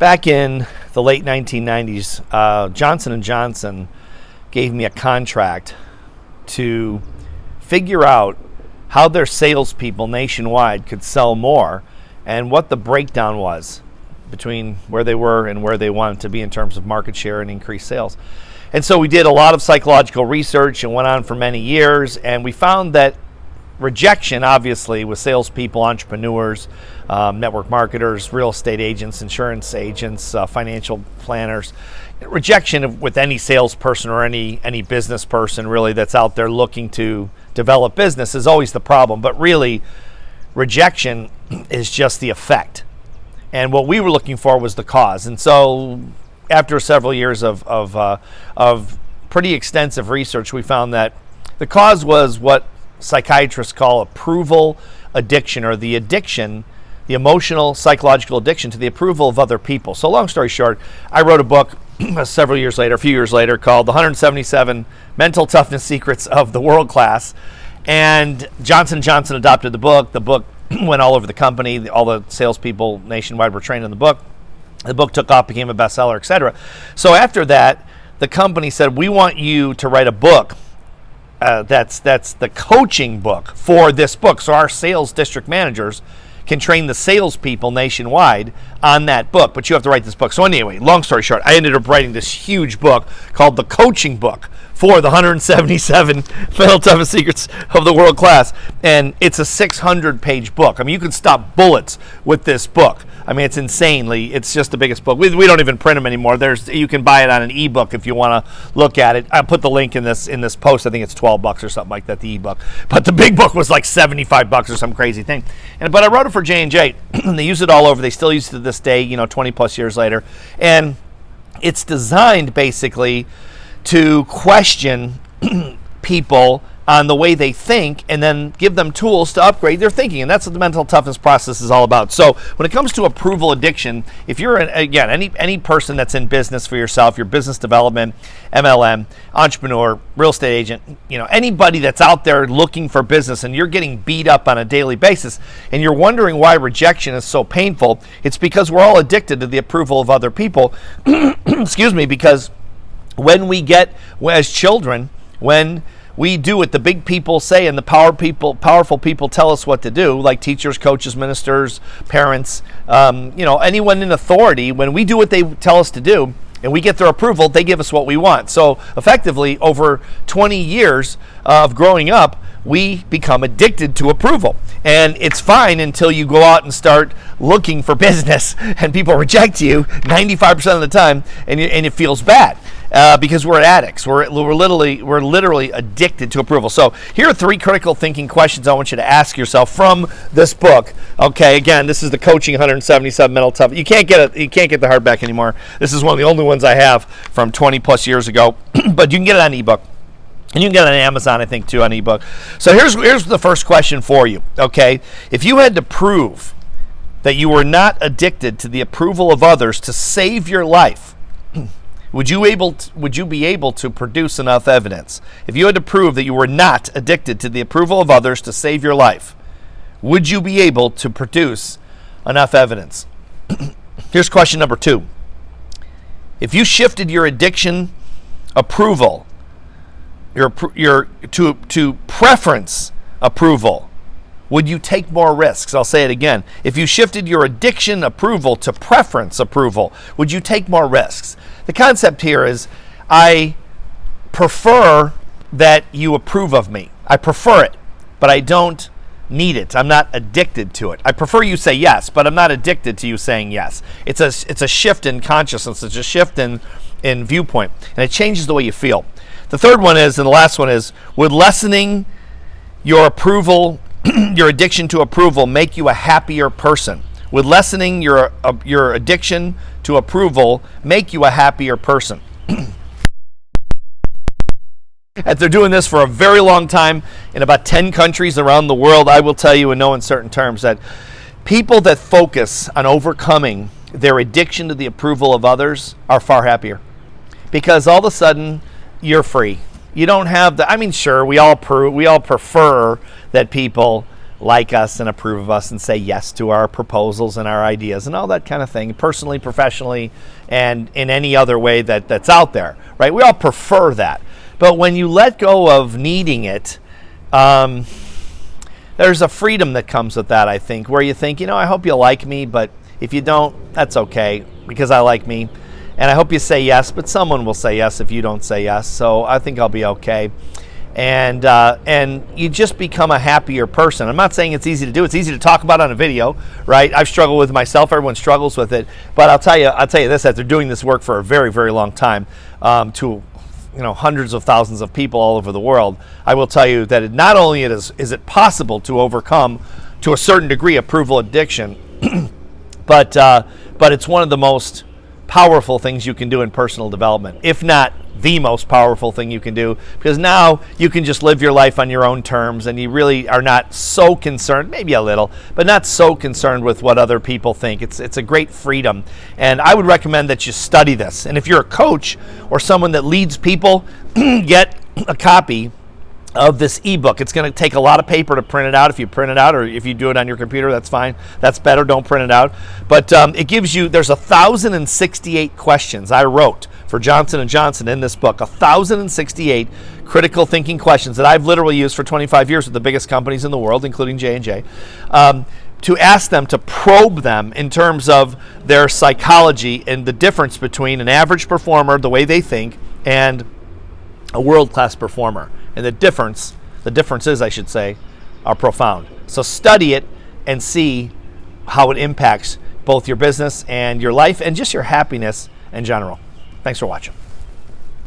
Back in the late 1990s, Johnson & Johnson gave me a contract to figure out how their salespeople nationwide could sell more and what the breakdown was between where they were and where they wanted to be in terms of market share and increased sales. And so we did a lot of psychological research and went on for many years, and we found that rejection, obviously, with salespeople, entrepreneurs, network marketers, real estate agents, insurance agents, financial planners, rejection with any salesperson or any business person really that's out there looking to develop business is always the problem. But really, rejection is just the effect. And what we were looking for was the cause. And so after several years of pretty extensive research, we found that the cause was what psychiatrists call approval addiction, or the addiction, the emotional, psychological addiction to the approval of other people. So long story short, I wrote a book a few years later, called The 177 Mental Toughness Secrets of the World Class. And Johnson & Johnson adopted the book. The book went all over the company. All the salespeople nationwide were trained in the book. The book took off, became a bestseller, etc. So after that, the company said, we want you to write a book that's the coaching book for this book. So our sales district managers can train the salespeople nationwide on that book, but you have to write this book. So anyway, long story short, I ended up writing this huge book called The Coaching Book for the 177 Mental Toughness Secrets of the World Class. And it's a 600-page book. I mean, you can stop bullets with this book. I mean, it's just the biggest book. We don't even print them anymore. You can buy it on an ebook if you want to look at it. I'll put the link in this post. I think it's $12 or something like that, the ebook. But the big book was like $75 or some crazy thing. But I wrote it for J&J, and they use it all over. They still use it to this day, 20 plus years later. And it's designed basically to question people on the way they think, and then give them tools to upgrade their thinking. And that's what the mental toughness process is all about. So when it comes to approval addiction, if you're, any person that's in business for yourself, your business development, MLM, entrepreneur, real estate agent, anybody that's out there looking for business and you're getting beat up on a daily basis and you're wondering why rejection is so painful, it's because we're all addicted to the approval of other people. Excuse me, because as children, when we do what the big people say and the powerful people tell us what to do, like teachers, coaches, ministers, parents, anyone in authority, when we do what they tell us to do and we get their approval, they give us what we want. So effectively, over 20 years of growing up, we become addicted to approval. And it's fine until you go out and start looking for business and people reject you 95% of the time, and it feels bad. Because we're addicts. We're literally addicted to approval. So here are 3 critical thinking questions I want you to ask yourself from this book. Okay, again, this is the Coaching 177 Mental Toughness. You can't get the hardback anymore. This is one of the only ones I have from 20 plus years ago. But you can get it on ebook. And you can get it on Amazon, I think, too, on ebook. So here's the first question for you. Okay, if you had to prove that you were not addicted to the approval of others to save your life, would you be able to produce enough evidence? If you had to prove that you were not addicted to the approval of others to save your life, would you be able to produce enough evidence? Here's question number 2. If you shifted your addiction approval to preference approval, would you take more risks? I'll say it again. If you shifted your addiction approval to preference approval, would you take more risks? The concept here is I prefer that you approve of me. I prefer it, but I don't need it. I'm not addicted to it. I prefer you say yes, but I'm not addicted to you saying yes. It's a shift in consciousness. It's a shift in viewpoint, and it changes the way you feel. The third one is, and the last one is, would lessening your approval, your addiction to approval, make you a happier person? Would lessening your addiction to approval make you a happier person? After doing this for a very long time in about 10 countries around the world, I will tell you in no uncertain terms that people that focus on overcoming their addiction to the approval of others are far happier. Because all of a sudden, you're free. You don't have sure, we all prefer that people like us and approve of us and say yes to our proposals and our ideas and all that kind of thing, personally, professionally, and in any other way that's out there, right? We all prefer that. But when you let go of needing it, there's a freedom that comes with that, I think, where you think, I hope you like me, but if you don't, that's okay, because I like me. And I hope you say yes, but someone will say yes if you don't say yes, so I think I'll be okay. And you just become a happier person. I'm not saying it's easy to do. It's easy to talk about on a video, right? I've struggled with it myself. Everyone struggles with it. But I'll tell you this, after doing this work for a very, very long time, to hundreds of thousands of people all over the world, I will tell you that not only is it possible to overcome, to a certain degree, approval addiction, but it's one of the most powerful things you can do in personal development, if not the most powerful thing you can do, because now you can just live your life on your own terms, and you really are not so concerned, maybe a little, but not so concerned with what other people think. It's a great freedom, and I would recommend that you study this. And if you're a coach or someone that leads people, get a copy of this ebook. It's going to take a lot of paper to print it out. If you print it out, or if you do it on your computer, that's fine. That's better. Don't print it out. But it gives you, there's 1,068 questions I wrote for Johnson & Johnson in this book. 1,068 critical thinking questions that I've literally used for 25 years with the biggest companies in the world, including J&J, to ask them, to probe them in terms of their psychology and the difference between an average performer, the way they think, and a world-class performer. And the differences, I should say, are profound. So study it and see how it impacts both your business and your life and just your happiness in general. Thanks for watching.